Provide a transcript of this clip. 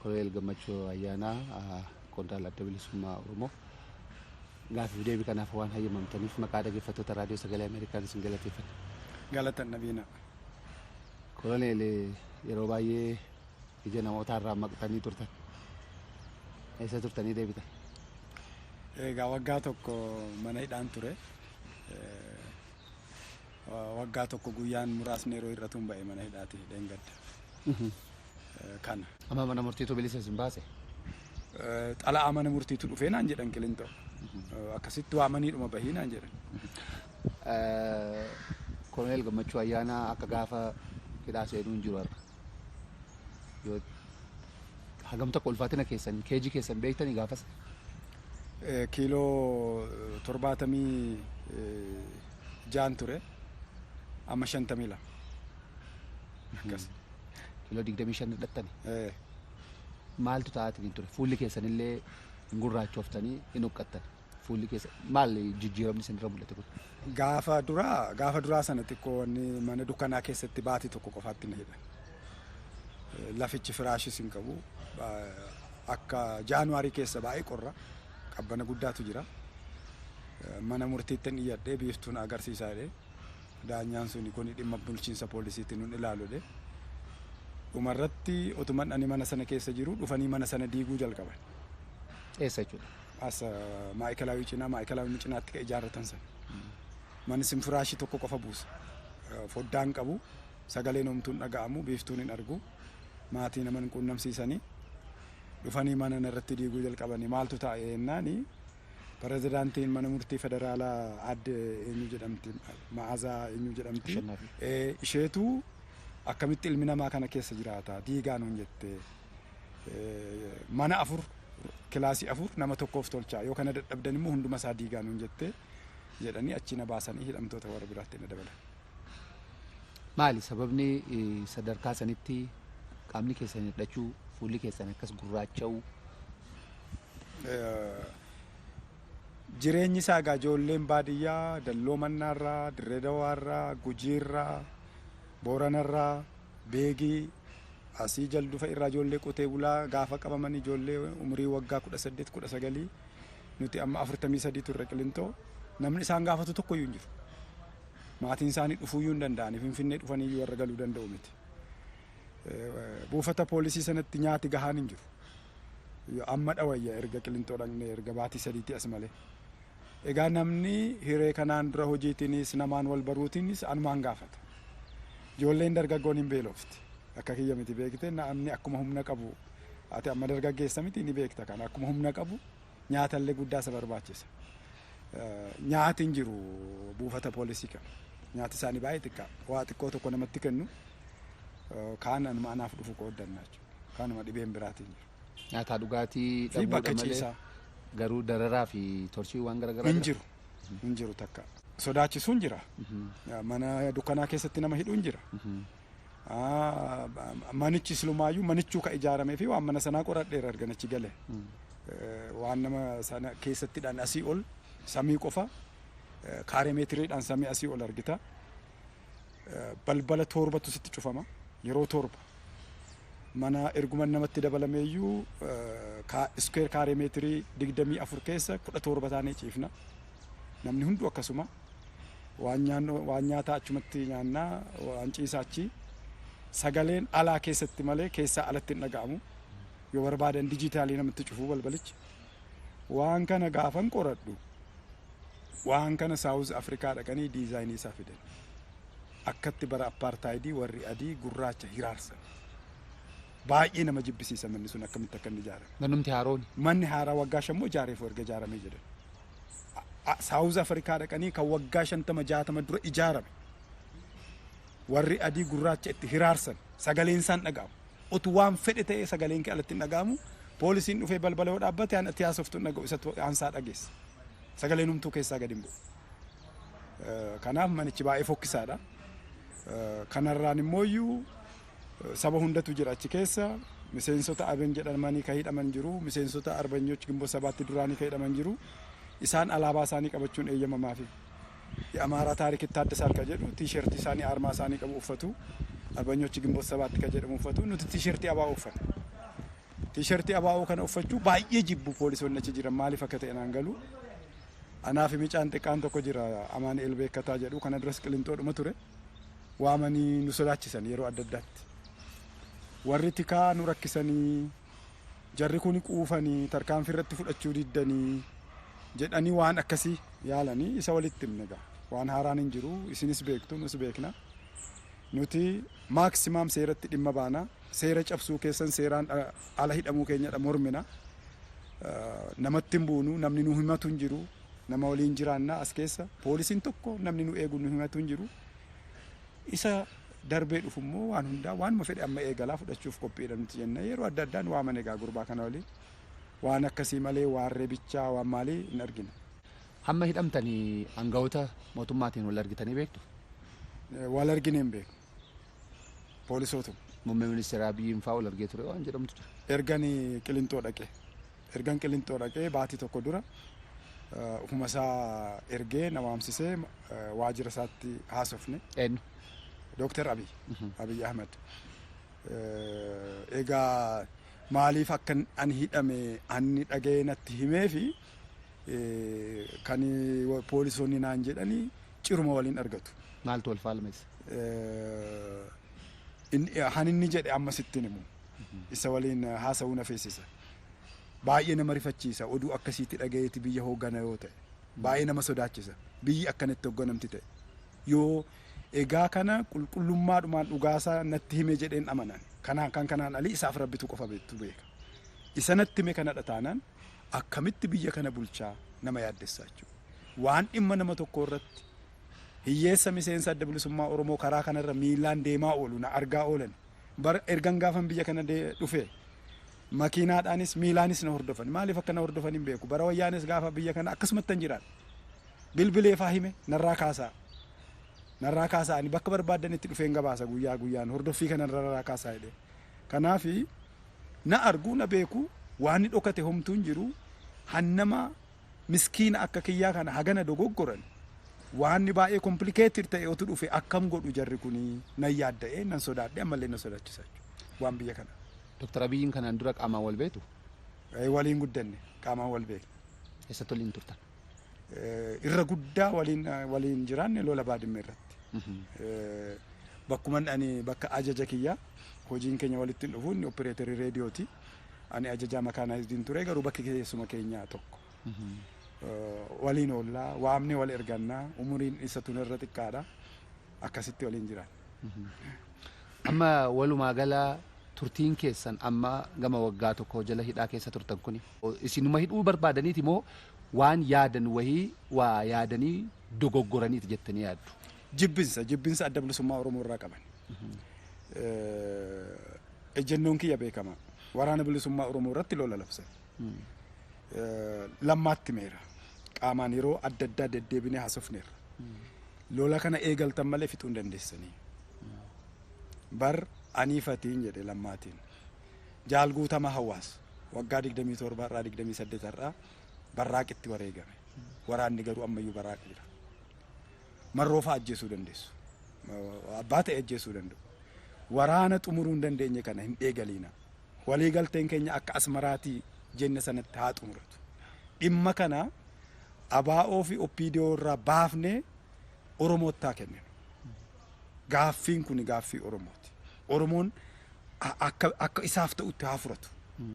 Koloneel Gammachuu Ayyaanaa Qondaala Adda Bilisummaa Oromoo gaaffii deebii kanaaf waan hayyamamtaniif maqaa dhaggeeffattoota raadiyoo sagalee Ameerikaan isin galateeffanna. Galatan nabiina. Koloneel yeroo baay'ee ija namoota irraa maqtanii turtan. Eessa turtanii deebitan? Egaa waggaa tokko mana hidhaan ture. Waggaa tokko guyyaan muraasni yeroo irra tun ba'e mana hidhaati dheengadda. Kana. Amma mana murtiitu bilisa isin baase? Xalaa mana murtiitu dhufee naan jedhan Qilintoo. Akkasitti waamaniidhuma bahii naan jedhan. Koloneel Gammachuu Ayyaanaa akka gaafa hidhaa seenuu hin jiru har'a. Yoo hagam tokko ulfaatina keessan keejii keessan beektanii gaafas? Kiiloo 76 ture. Amma 52. Akkas. Kiiloo 25 hidhattani? Maaltu ta'aatiin ture? Fuulli keessanillee hin gurraachoftanii hin huqqattan. Fuulli keessan maal jijjiiramni isinirra mul'ate kun? Gaafa duraa sana xiqqoo mana dukkanaa keessatti baatii tokko qofaatti na hidhan. Lafichi firaashis hin qabu. Akka Jaanuwaarii keessa baay'ee qorra. Qabbana guddaatu jira. Mana murtiitti iyyadhee biiftuun agarsiisaadhe. Daanyaan suni kun dhimma bulchiinsa poolisiitti nun ilaaluudhe. Dhumarratti otuman ani mana sana keessa jiru dhufanii mana sana diiguu jalqaban. Eessa jechuudha? As maayikalaawii cinaatti ka ijaarratan sana. Manni sin firaashii tokko qofa buusa. Foddaan qabu, sagaleen homtuun dhaga'amu, biiftuun hin argu. Maatii nama hin quunnamsiisanii dhufanii mana irratti diiguu jalqabanii maaltu taa'e jennaani pirezidaantiin mana murtii federaalaa adde eenyu jedhamti Ma'aazaa eenyu jedhamti. Isheetu akkamitti ilmi namaa kana keessa jiraata diigaan hun jette mana 4 kilaasii 4 nama tokkoof tolchaa yoo kana dadhabdan immoo hunduma isaa diigaan hun jette jedhanii achi na baasanii hidhamtoota warra biraatti na dabalan. Maali sababni sadarkaa sanitti qaamni keessan hidhachuu fuulli keessan akkas gurraacha'uu? Jireenyi isaa egaa ijoolleen baadiyyaa Dalloo Mannaarraa, Dirree Dawaarraa, Gujiirraa, Booranarraa, Beegii, asii jaldufa irraa ijoollee qotee bulaa gaafa qabaman ijoollee umurii waggaa 18-19 nuti amma 43 turre Qilintoo namni isaan gaafatu tokkoyyuu hin jiru. Maatiin isaanii dhufuuyyuu hin danda'anii Finfinnee dhufanii warra galuu danda'u miti. Buufata poolisii sanatti nyaati gahaan hin jiru. Amma dhawayya erga Qilintoo dhaqnee erga baatii 3 as malee. Egaa namni hiree kanaan dura hojiitiinis namaan wal baruutiinis anumaan gaafata. Ijoolleen dargaggoon hin beelofti. Akka kiyya miti beekte namni akkuma humna qabu ati amma dargaggeessa miti ni beekta kana akkuma humna qabu nyaatallee guddaa isa barbaachisa. Nyaati hin jiru buufata poolisii kana. Nyaati isaanii baay'ee xiqqaa. Waa xiqqoo tokko namatti kennu kaan anuma anaaf dhufu qooddannaa jechuudha. Kaanuma dhibeen biraatiin jiru. Nyaataa dhugaatii dhabuudha malee garuu dararaa fi torchii waan garaagaraa hin jiru takka. Sodaachisuun jira. Mana dukkanaa keessatti nama hidhuun jira. Manichi silumaayyuu manichuu ka ijaaramee fi waan mana sanaa qoradheera argan achi galee. Waan nama sana keessattidhaan asii ol samii qofa kaaree meetiriidhaan samii asii ol argita. Balbala torbatu sitti cufama yeroo torba. Mana erguman namatti dabalameeyyuu iskeer kaaree meetirii 24 keessa 17 taanee ciifna. Namni hundu akkasuma waan nyaataa achumatti nyaannaa waan ciisaa achi sagaleen alaa keessatti malee keessaa alatti hin dhaga'amu. Yoo barbaadan dijitaalii namatti cufuu balbalichi. Waan kana gaafan qoradhu. Waan kana Saawuz Afrikaa dhaqanii diizaayinii isaa fidan. Akkatti bara apartaayidii warri adii gurraacha hiraarsan. Baay'ee nama jibbisiisa manni sun akkamitti akka inni ijaarame. Manumti haaroon. Manni haaraa waggaa 5 ijaareef erga ijaaramee jedhan. Saawuz Afrikaa dhaqanii kan waggaa 50-60 dura ijaarame. Warri adii gurraacha itti hiraarsan sagaleen isaan dhaga'amu. Otu waan fedhe ta'ee sagaleen kee alatti hin dhaga'amu. Poolisiin dhufee balbala yoo dhaabbate aan itti haasoftu hin dhaga'u isatti aansaa dhageessa. Sagaleen humtuu keessaa gadi hin bu'u. Kanaaf manichi baay'ee fokkisaadha. Kanarraan immooyyuu saba hundatu jira achi keessa. Miseensota aben jedhamanii ka hidhaman jiru. Miseensota arbanyooch Gimboo Sabaatti duraanii ka hidhaman jiru. Isaan alaabaa isaanii qabachuun eeyyamamaafi. Amaaraa taarikitti Taaddasaa ka jedhu tiishertii isaanii armaa isaanii qabu uffatu. Arbanyooch Gimboo Sabaatti ka jedhamu uffatu. Nuti tiishertii abaa uffanna. Tiishartii abaa'oo kana uffachuu baay'ee jibbu poolisoonni achi jiran maaliif akka ta'e naan galu. Anaaf micaan xiqqaan tokko jira Amaanu'eel Beekkataa jedhu kana duras Qilinxoodhuma ture. Waamanii nu sodaachisan yeroo adda addaatti. Warri tikaa nu rakkisanii jarri kun quufanii tarkaanfii irratti fudhachuu diddanii jedhanii waan akkasii yaalanii isa walitti himne egaa. Waan haaraan hin jiru isinis beektu nus beekna. Nuti maaksimaam seeratti dhimma baana. Seera cabsuu keessan seeraan ala hidhamuu keenyadha mormina. Namatti hin buunu namni nu himatu hin jiru. Nama waliin jiraanna as keessa poolisiin tokko namni nu eegu nu himatu hin jiru. Isa darbee dhufu immoo waan hundaa waanuma fedhe amma eegalaa fudhachuuf qophiidha nuti jenna yeroo adda addaan waaman egaa gurbaa kana waliin waan akkasii malee waan reebichaa waan maalii hin argina. Hamma hidhamtanii aangawoota mootummaatiin wal argitanii beektu? Wal argine hin beeku. Poolisootu. Muummee ministeera Abiyyiin fa'aa wal argee ture waan jedhamtu ture. Erganii Qilinxoo dhaqee. Ergan Qilinxoo dhaqee baatii tokko dura ufuma isaa ergee na waamsisee waajjira isaatti haasofne. Eenyu? Dooktar Abiy Ahmed. Egaa maaliif akka ani hidhame ani dhaga'ee natti himee fi kan poolisoonni naan jedhanii ciruma waliin argatu. Maaltu wal faalmeessa? Haninni jedhe amma sittin himu. Isa waliin haasa'uu na feesisa. Baay'ee nama rifachiisa oduu akkasiitti dhaga'eeti biyya hooggana yoo ta'e. Baay'ee nama sodaachisa. Biyyi akkanatti hoogganamti ta'e. Yoo egaa kana qulqullummaadhumaan dhugaasaa natti hime jedheen amanan. Kanaan alii isaaf rabbitu qofa beeka. Isa natti hime kanadha taanaan akkamitti biyya kana bulchaa nama yaaddessaa jechuudha. Waan dhimma nama tokko irratti hiyyeessa miseensa adda bilisummaa Oromoo karaa kanarra miilaan deemaa oolu na argaa oolan. Ergan gaafan biyya kana dhufe makiinaadhaanis miilaanis na hordofan. Maaliif akka na hordofan hin beeku. Bara wayyaanis gaafa biyya kana akkasumatti hin jiraan. Bilbileefaa hime narraa kaasaa. Narraa kaasaa ani bakka barbaadanitti dhufeen gabaasa guyyaa guyyaan hordoffii kana narraa kaasaa jedhee. Kanaafi na argu na beeku waan inni dhokate homtuu hin jiru hannama miskiina akka kiyyaa kana hagana dogoggoran waan inni baay'ee komplikeetir ta'e otu dhufe akkam godhu jarri kuni nan yaadda'ee nan sodaadhe ammallee na sodaachisa waan biyya kana. Dooktar Abiyyiin kanaan dura qaamaan wal beektu? Waliin guddanne qaamaan wal beekne. Eessatti waliin turtan? Irra guddaa waliin jiraanne lola baadimmee irratti. Bakkuman ani bakka ajaja kiyyaa hojiin keenya walitti hin dhufu inni opereetarii reediyooti. Ani ajajaa makaanaayizdiin ture garuu bakki keessuma keenyaa tokko. Waliin oollaa waamnee wal ergannaa umuriin isa tun irra xiqqaadha. Akkasitti waliin jiraan. Amma walumaa gala turtiin keessan amma gama waggaa tokko jala hidhaa keessa turtan kuni isinuma hidhuu barbaadaniiti moo waan yaadan wahii waa yaadanii dogoggoraniiti jettanii yaaddu? Jibbinsa adda bilisummaa Oromoo irraa qaban. Ejjennoon kiyya beekama. Waraana bilisummaa Oromoo irratti lola labsan. Lammaatti meera. Qaamaan yeroo adda addaa deddeebinee haasofneerra. Lola kana eegaltan malee fixuu hin dandeessanii. Bar aniifatiin jedhe lammaatiin. Jaalguutama hawaasa waggaa 27 irraa 28 irraa barraaqitti wareegame. Waraanni garuu ammayyuu barraaqi jira. Marroofaa ajjeesuu dandeessu. Abbaa ta'e ajjeesuu danda'u. Waraana xumuruu hin dandeenye kana hin eegaliina. Waliigalteen keenya akka asmaraatii jenne sanatti haa xumuratu. Dhimma kana abaa'oo fi oppiidiyoo irraa baafnee Oromootti haa kenninu. Gaaffiin kun gaaffii Oromooti. Oromoon akka isaaf ta'utti haa furatu.